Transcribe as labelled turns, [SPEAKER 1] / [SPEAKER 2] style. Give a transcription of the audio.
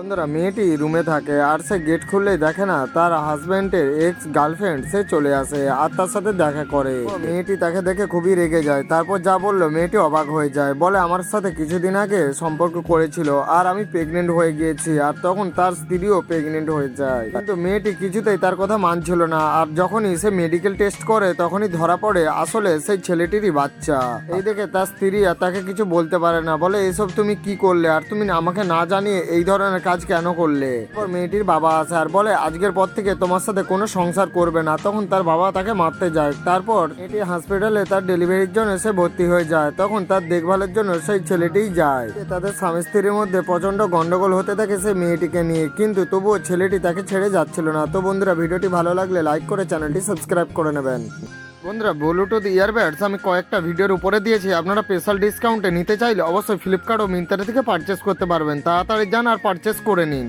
[SPEAKER 1] বন্ধুরা, মেয়েটি রুমে থাকে আর সে গেট খুললেই দেখে না তার হাজবেন্ডের এক্স গার্লফ্রেন্ড সে চলে আসে আর তার সাথে দেখা করে। মেয়েটি তাকে দেখে খুবই রেগে যায়। তারপর যা বললো মেয়েটি অবাক হয়ে যায়, বলে আমার সাথে কিছুদিন আগে সম্পর্ক করেছিল আর আমি প্রেগনেন্ট হয়ে গিয়েছি। আর তখন তার স্ত্রীও প্রেগনেন্ট হয়ে যায়, কিন্তু মেয়েটি কিছুতেই তার কথা মানছিল না। আর যখনই সে মেডিকেল টেস্ট করে তখনই ধরা পড়ে আসলে সেই ছেলেটিরই বাচ্চা। এই দেখে তার স্ত্রী আর তাকে কিছু বলতে পারে না, বলে এসব তুমি কি করলে আর তুমি আমাকে না জানিয়ে এই ধরনের কাজ কেন করলে। তারপর মেয়েটির বাবা আসে আর বলে আজকের পর থেকে তোমার সাথে কোনো সংসার করবে না। তখন তার বাবা তাকে মারতে যায়। তারপর মেয়েটি হসপিটালে তার ডেলিভারির জন্য সে ভর্তি হয়ে যায়। তখন তার দেখভালের জন্য সেই ছেলেটিই যায়। তাদের স্বামী স্ত্রীর মধ্যে প্রচন্ড গন্ডগোল হতে থাকে সে মেয়েটিকে নিয়ে, কিন্তু তবুও ছেলেটি তাকে ছেড়ে যাচ্ছিল না। তো বন্ধুরা, ভিডিওটি ভালো লাগলে লাইক করে চ্যানেলটি সাবস্ক্রাইব করে নেবেন। বন্ধুরা, ব্লুটুথ ইয়ারবাডস আমি কয়েকটা ভিডিওর উপরে দিয়েছি, আপনারা স্পেশাল ডিসকাউন্টে নিতে চাইলে অবশ্যই ফ্লিপকার্ট ও মিন্ত্রা থেকে পারচেস করতে পারবেন। তাড়াতাড়ি যান আর পারচেস করে নিন।